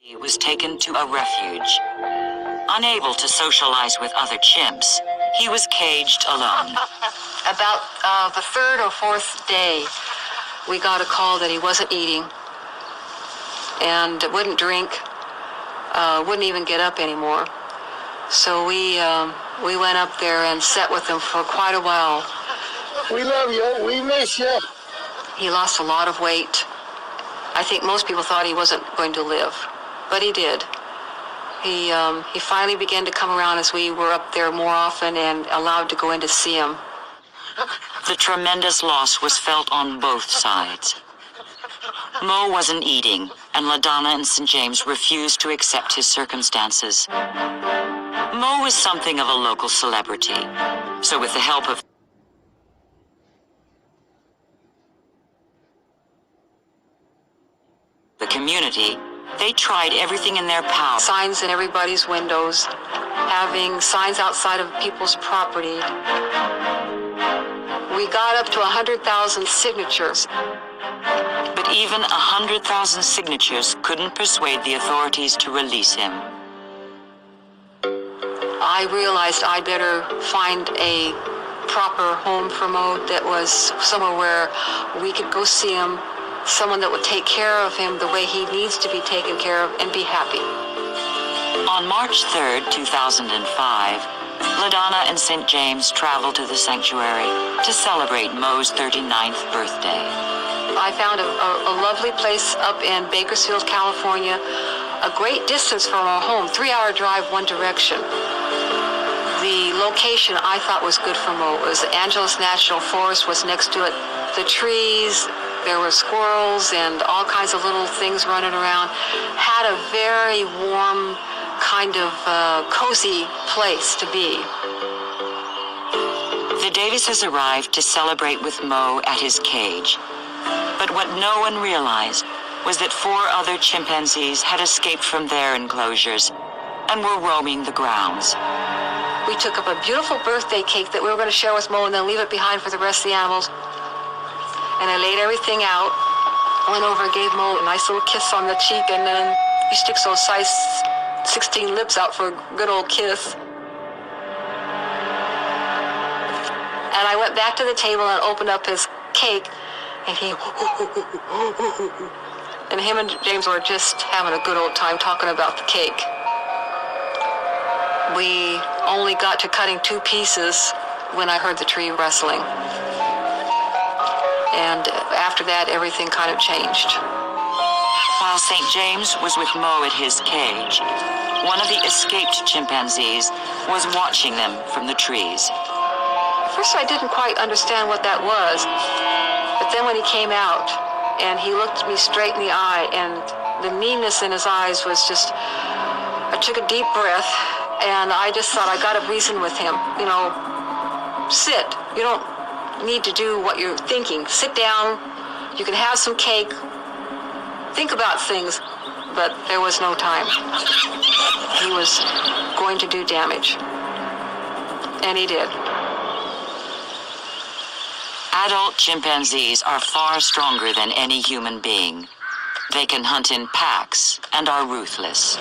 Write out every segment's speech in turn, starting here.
He was taken to a refuge. Unable to socialize with other chimps, he was caged alone. About the third or fourth day, we got a call that he wasn't eating and wouldn't drink, wouldn't even get up anymore. So we went up there and sat with him for quite a while. We love you. We miss you. He lost a lot of weight. I think most people thought he wasn't going to live, but he did. He finally began to come around as we were up there more often and allowed to go in to see him. The tremendous loss was felt on both sides. Mo wasn't eating, and LaDonna and St. James refused to accept his circumstances. Mo was something of a local celebrity, so with the help of the community, they tried everything in their power. Signs in everybody's windows, having signs outside of people's property. We got up to 100,000 signatures. But even 100,000 signatures couldn't persuade the authorities to release him. I realized I'd better find a proper home for Mo that was somewhere where we could go see him, someone that would take care of him the way he needs to be taken care of and be happy. On March 3rd, 2005, LaDonna and St. James traveled to the sanctuary to celebrate Mo's 39th birthday. I found a lovely place up in Bakersfield, California, a great distance from our home, 3-hour drive one direction. The location I thought was good for Mo. It was Angeles National Forest was next to it. The trees, there were squirrels and all kinds of little things running around. Had a very warm, kind of cozy place to be. The Davises arrived to celebrate with Mo at his cage. But what no one realized was that 4 other chimpanzees had escaped from their enclosures and were roaming the grounds. We took up a beautiful birthday cake that we were going to share with Mo and then leave it behind for the rest of the animals. And I laid everything out, went over and gave Mo a nice little kiss on the cheek, and then he sticks those size 16 lips out for a good old kiss. And I went back to the table and opened up his cake, and and him and James were just having a good old time talking about the cake. We only got to cutting 2 pieces when I heard the tree rustling. And after that, everything kind of changed. While St. James was with Mo at his cage, one of the escaped chimpanzees was watching them from the trees. At first, I didn't quite understand what that was. But then when he came out and he looked me straight in the eye, and the meanness in his eyes was just, I took a deep breath and I just thought, I gotta reason with him. You know, sit. You don't need to do what you're thinking. Sit down. You can have some cake. Think about things. But there was no time. He was going to do damage. And he did. Adult chimpanzees are far stronger than any human being. They can hunt in packs and are ruthless.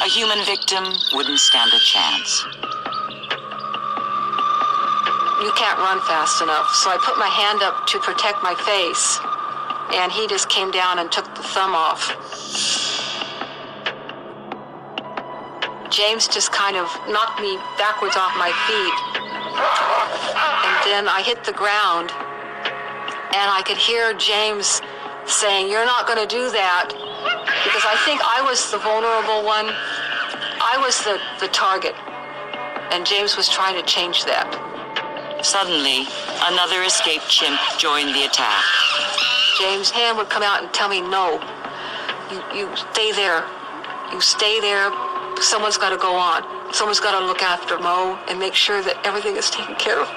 A human victim wouldn't stand a chance. You can't run fast enough, so I put my hand up to protect my face, and he just came down and took the thumb off. James just kind of knocked me backwards off my feet, and then I hit the ground, and I could hear James saying, "You're not going to do that," because I think I was the vulnerable one. I was the target, and James was trying to change that. Suddenly, another escaped chimp joined the attack. James' hand would come out and tell me, "No, you stay there. You stay there. Someone's got to go on. Someone's got to look after Mo and make sure that everything is taken care of."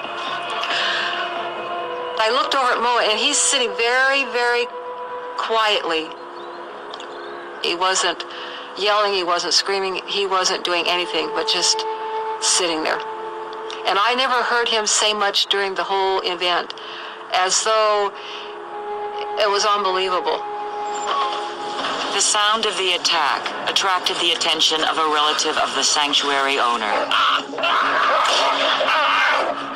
I looked over at Mo, and he's sitting very, very quietly. He wasn't yelling, he wasn't screaming, he wasn't doing anything but just sitting there. And I never heard him say much during the whole event, as though it was unbelievable. The sound of the attack attracted the attention of a relative of the sanctuary owner.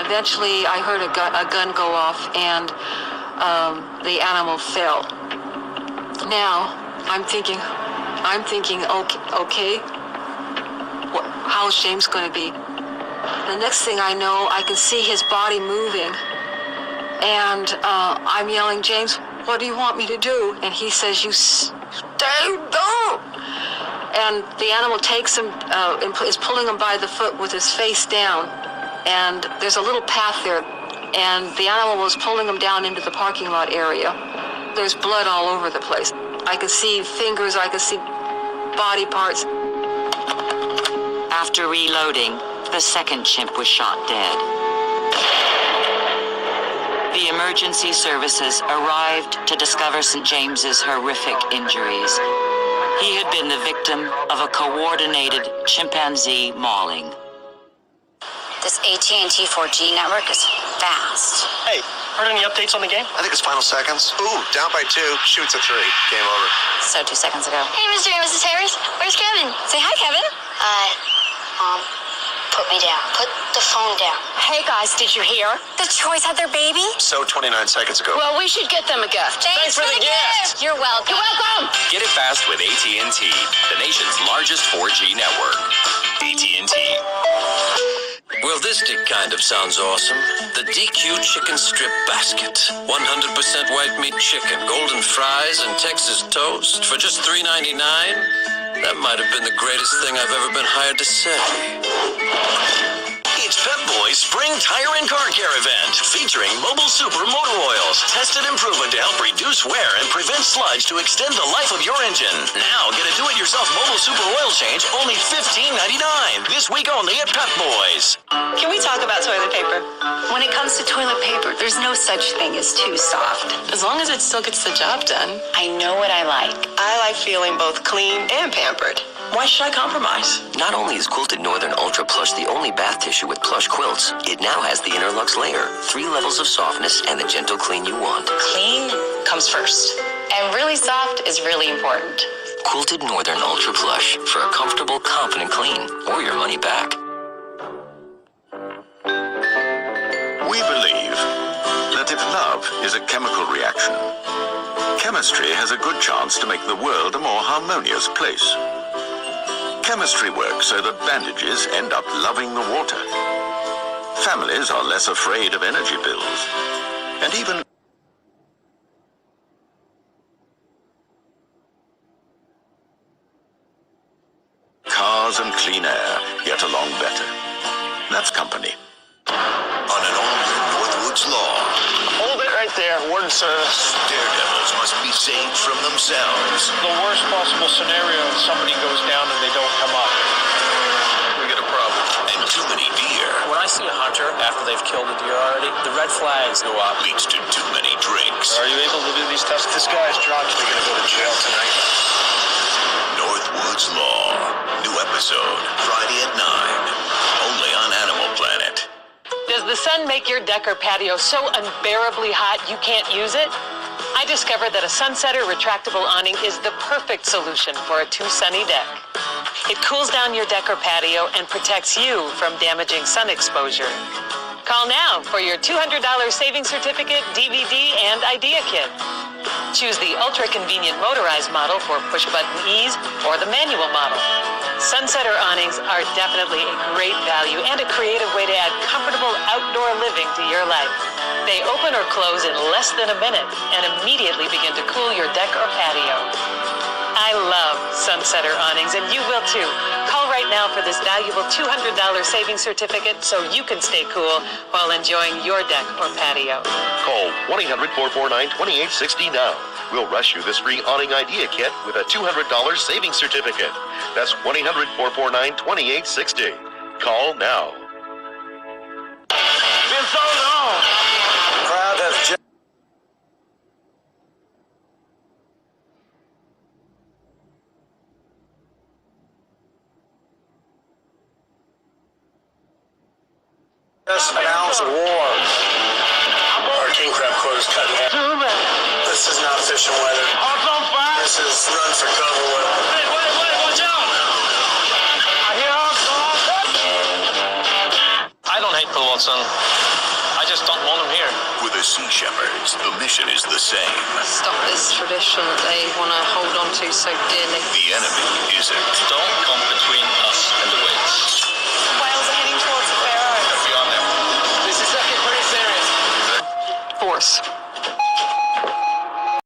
Eventually, I heard a gun go off, and the animal fell. Now, I'm thinking, okay, how's James going to be? The next thing I know, I can see his body moving, and I'm yelling, James, what do you want me to do? And he says, you stay down. And the animal takes him, is pulling him by the foot with his face down, and there's a little path there, and the animal was pulling him down into the parking lot area. There's blood all over the place. I could see fingers, I could see body parts. After reloading, the second chimp was shot dead. The emergency services arrived to discover St. James's horrific injuries. He had been the victim of a coordinated chimpanzee mauling. This AT&T 4G network is fast. Hey, heard any updates on the game? I think it's final seconds. Ooh, down by 2, shoots at 3. Game over. So 2 seconds ago. Hey, Mr. and Mrs. Harris, where's Kevin? Say hi, Kevin. Put me down. Put the phone down. Hey, guys, did you hear? The Troys had their baby? So 29 seconds ago. Well, we should get them a gift. Thanks for the gift. You're welcome. You're welcome. Get it fast with AT&T, the nation's largest 4G network. AT&T. Well, this kind of sounds awesome. The DQ Chicken Strip Basket. 100% white meat chicken, golden fries, and Texas toast for just $3.99. That might have been the greatest thing I've ever been hired to say. It's Pep Boys Spring Tire and Car Care event featuring Mobile Super Motor Oils. Tested and proven to help reduce wear and prevent sludge to extend the life of your engine. Now get a do-it-yourself Mobile Super Oil change only $15.99. This week only at Pep Boys. Can we talk about toilet paper? When it comes to toilet paper, there's no such thing as too soft. As long as it still gets the job done. I know what I like. I like feeling both clean and pampered. Why should I compromise? Not only is Quilted Northern Ultra Plush the only bath tissue with plush quilts, it now has the Interlux layer, 3 levels of softness, and the gentle clean you want. Clean comes first. And really soft is really important. Quilted Northern Ultra Plush for a comfortable, confident clean, or your money back. We believe that if love is a chemical reaction, chemistry has a good chance to make the world a more harmonious place. Chemistry works so that bandages end up loving the water. Families are less afraid of energy bills. And even cars and clean air get along better. That's company. On an all-new Northwoods Law. Hold it right there. Word service. Daredevils must be saved from themselves. The worst possible scenario is somebody goes down and they don't come up. We got a problem. And too many deer. When I see a hunter after they've killed a deer already, the red flags go up. Leads to too many drinks. Are you able to do these tests? This guy's drunk. We're gonna go to jail tonight. Northwoods Law. New episode, Friday at 9. Only on Animal Planet. Does the sun make your deck or patio so unbearably hot you can't use it? I discovered that a Sunsetter retractable awning is the perfect solution for a too sunny deck. It cools down your deck or patio and protects you from damaging sun exposure. Call now for your $200 savings certificate, DVD, and idea kit. Choose the ultra-convenient motorized model for push-button ease or the manual model. Sunsetter awnings are definitely a great value and a creative way to add comfortable outdoor living to your life. They open or close in less than a minute and immediately begin to cool your deck or patio. I love Sunsetter awnings, and you will too. Call right now for this valuable $200 savings certificate so you can stay cool while enjoying your deck or patio. Call 1-800-449-2860 now. We'll rush you this free awning idea kit with a $200 savings certificate. That's 1-800-449-2860. Call now. Been so long. Crowd has just announced war. Our king crab quota's cut in half. This is not fishing weather. Hearts on fire. This is run for cover. Wait, watch out! I don't hate Bill Watson. I just don't want him here. With the Sea Shepherds, the mission is the same. Stop this tradition that they want to hold on to so dearly. The enemy isn't. Don't come between us and the whales. Whales are heading towards the Faroes. We are there. This is looking pretty serious. Force.